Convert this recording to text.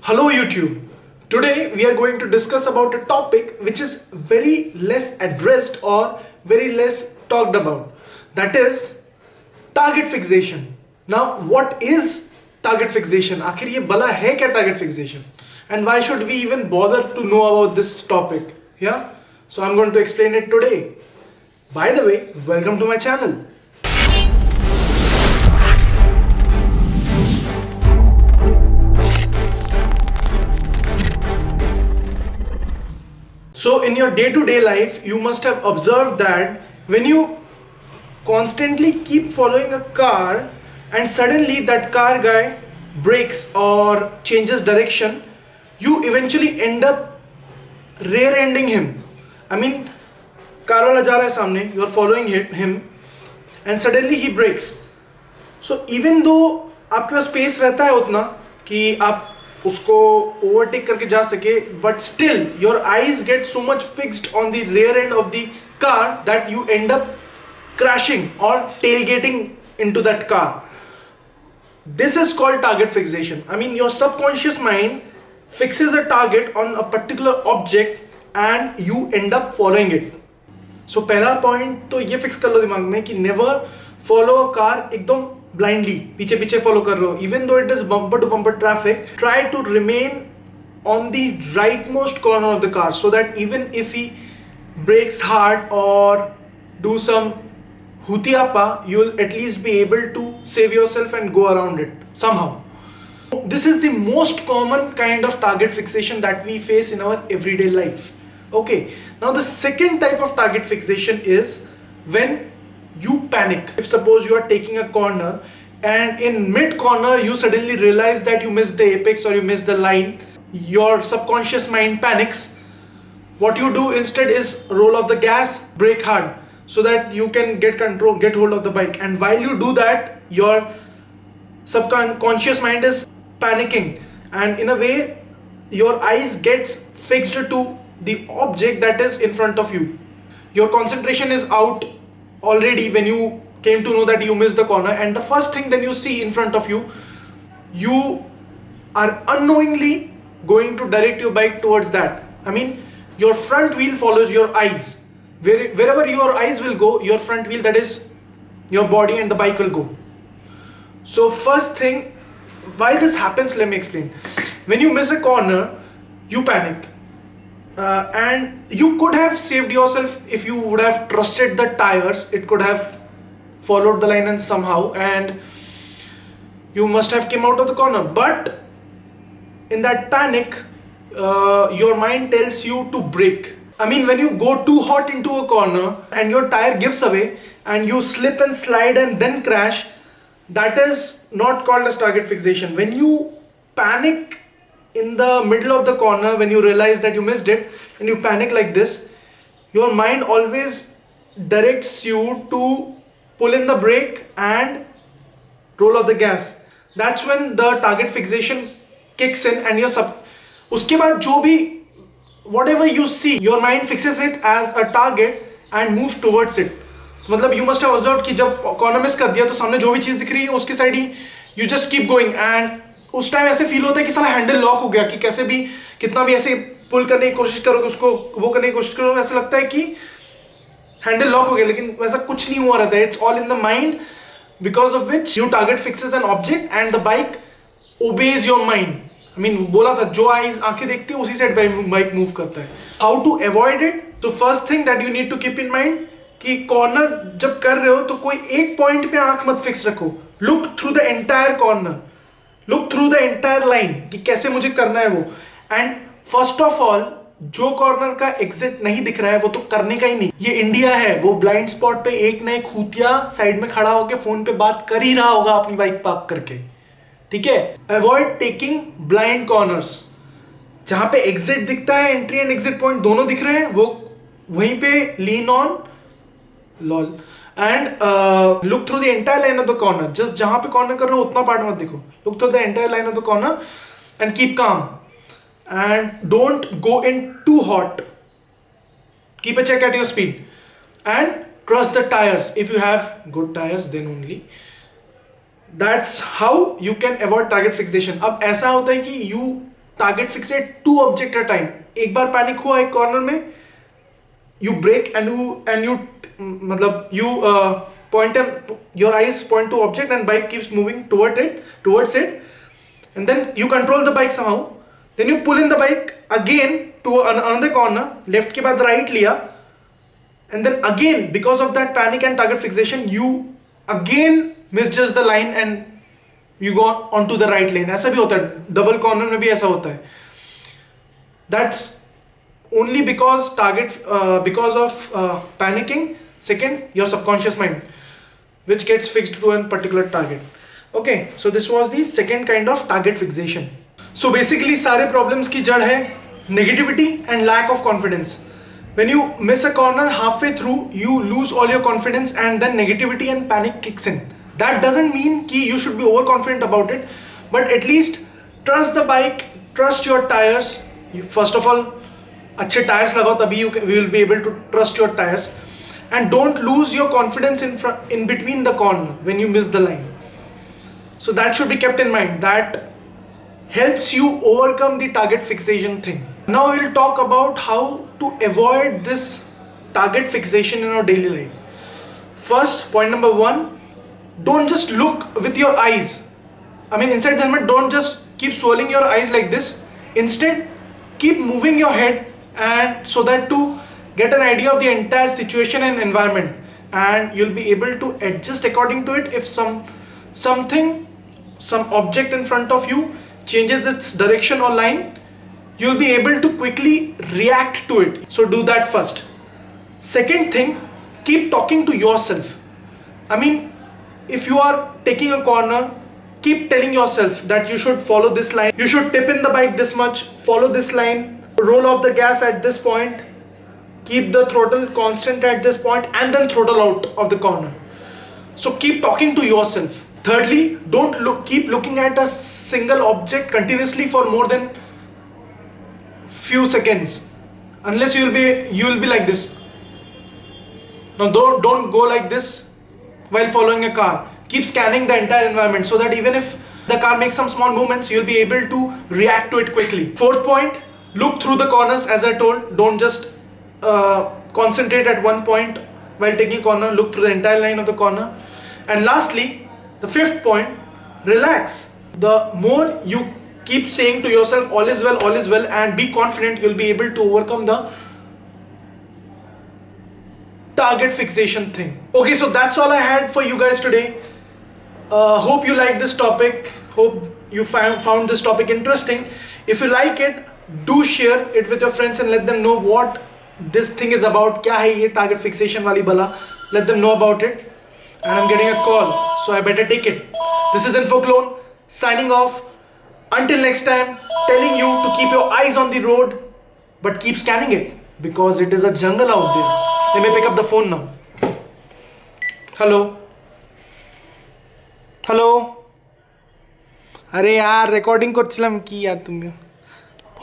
Hello YouTube. Today we are going to discuss about a topic which is very less addressed or very less talked about. That is target fixation. Now what is target fixation? आखिर ये भला है क्या target fixation? And why should we even bother to know about this topic? Yeah? So I'm going to explain it today. By the way, welcome to my channel. So in your day-to-day life, you must have observed that when you constantly keep following a car and suddenly that car guy brakes or changes direction, you eventually end up rear-ending him. I mean, car wala ja raha hai samne, you are following him and suddenly he brakes. So even though आपके पास space रहता है उतना कि आप उसको overtake करके जा सके, but still your eyes get so much fixed on the rear end of the car that you and up crashing or tailgating into that car. This is called target fixation. I mean, your subconscious mind fixes a target on a particular object and you end up following it. So पहला point तो ये fix कर लो दिमाग में कि never follow a car एकदम blindly पीछे पीछे फॉलो कर रहे हो, even though it is bumper to bumper traffic, try to remain on the rightmost corner of the car so that even if he brakes hard or do some hutiapa, you will at least be able to save yourself and go around it somehow. This is the most common kind of target fixation that we face in our everyday life. Okay, now the second type of target fixation is when you panic. If suppose you are taking a corner and in mid corner you suddenly realize that you missed the apex or you missed the line, your subconscious mind panics. What you do instead is roll off the gas, brake hard, so that you can get hold of the bike. And while you do that, your subconscious mind is panicking, and in a way your eyes gets fixed to the object that is in front of you. Your concentration is out already when you came to know that you missed the corner, and the first thing that you see in front of you, you are unknowingly going to direct your bike towards that. I mean, your front wheel follows your eyes. Wherever your eyes will go, your front wheel, that is your body and the bike, will go. So first thing, why this happens, let me explain. When you miss a corner, you panic. And you could have saved yourself if you would have trusted the tires. It could have followed the line and somehow, and you must have came out of the corner. But in that panic, your mind tells you to brake. I mean, when you go too hot into a corner and your tire gives away and you slip and slide and then crash, that is not called as target fixation. When you panic in the middle of the corner, when you realize that you missed it and you panic like this, your mind always directs you to pull in the brake and roll off the gas. That's when the target fixation kicks in, and उसके बाद जो भी whatever you see, your mind fixes it as a target and moves towards it. मतलब you must have observed कि जब corner miss कर दिया तो सामने जो भी चीज़ दिख रही है उसकी side he you just keep going, and उस टाइम ऐसे फील होता है कि साला हैंडल लॉक हो गया, कि कैसे भी कितना भी ऐसे पुल करने की कोशिश करोगे, उसको वो करने की कोशिश करोगे, ऐसा लगता है कि हैंडल लॉक हो गया, लेकिन वैसा कुछ नहीं हुआ रहता है. It's all in the mind, because of which you target fixes an object and the bike obeys your mind. I mean, बोला था जो आईज आंखें देखती है उसी साइड बाइक मूव करता है. How to avoid it? तो first thing that you need to keep in mind कि कॉर्नर जब कर रहे हो तो कोई एक पॉइंट पे आंख मत फिक्स रखो. Look through the entire corner, look through the entire line कि कैसे मुझे करना है वो. एंड फर्स्ट ऑफ ऑल, जो कॉर्नर का एग्जिट नहीं दिख रहा है वो तो करने का ही नहीं. ये इंडिया है, वो ब्लाइंड स्पॉट पे एक ना एक खूतिया साइड में खड़ा होकर फोन पे बात कर ही रहा होगा अपनी बाइक पार्क करके. ठीक है, अवॉइड टेकिंग ब्लाइंड कॉर्नर्स. जहां पे एग्जिट दिखता है, एंट्री एंड एग्जिट पॉइंट दोनों दिख रहे हैं, वो वहीं पे lean on lol and look through the entire line of the corner. Just जहां पे कॉर्नर कर रहे हो उतना पार्ट मत देखो. Look through the entire line of the corner and keep calm and don't go in too hot. Keep a check at your speed and trust the tires. If you have good tires, then only that's how you can avoid target fixation. अब ऐसा होता है कि you target fixate 2 object at a time. एक बार panic हुआ एक corner में, you break and you मतलब you point your eyes point to object and bike keeps moving towards it, and then you control the bike somehow. Then you pull in the bike again to another corner, left के बाद right लिया, and then again because of that panic and target fixation you again misjudge the line and you go onto the right lane. ऐसा भी होता है, double corner में भी ऐसा होता है. That's only because of panicking. Second, your subconscious mind, which gets fixed to a particular target. Okay, so this was the second kind of target fixation. So basically सारे problems की जड़ है negativity and lack of confidence. When you miss a corner halfway through, you lose all your confidence and then negativity and panic kicks in. That doesn't mean कि you should be overconfident about it, but at least trust the bike, trust your tires. First of all, अच्छे tyres लगाओ तभी you will be able to trust your tires, and don't lose your confidence in between the corner when you miss the line. So that should be kept in mind. That helps you overcome the target fixation thing. Now we will talk about how to avoid this target fixation in our daily life. First, point number 1, don't just look with your eyes. I mean inside the helmet, don't just keep swirling your eyes like this. Instead, keep moving your head, and so that to get an idea of the entire situation and environment, and you'll be able to adjust according to it. If some object in front of you changes its direction or line, you'll be able to quickly react to it. So do that first. Second thing, keep talking to yourself. I mean, if you are taking a corner, keep telling yourself that you should follow this line, you should tip in the bike this much, follow this line, roll off the gas at this point, keep the throttle constant at this point, and then throttle out of the corner. So keep talking to yourself. Thirdly, don't keep looking at a single object continuously for more than few seconds, unless you will be like this. Now don't go like this while following a car. Keep scanning the entire environment so that even if the car makes some small movements, you'll be able to react to it quickly. Fourth point, look through the corners. As I told, don't just concentrate at one point while taking a corner. Look through the entire line of the corner. And lastly, the fifth point, relax. The more you keep saying to yourself all is well and be confident, you'll be able to overcome the target fixation thing. Okay, so that's all I had for you guys today. Hope you like this topic. Hope you found this topic interesting. If you like it, do share it with your friends and let them know what this thing is about. क्या है ये target fixation वाली बला? Let them know about it. And I'm getting a call, so I better take it. This is InfoClone signing off. Until next time, telling you to keep your eyes on the road, but keep scanning it because it is a jungle out there. Let me pick up the phone now. Hello. Hello. अरे यार recording করছিলাম কি यार তুমি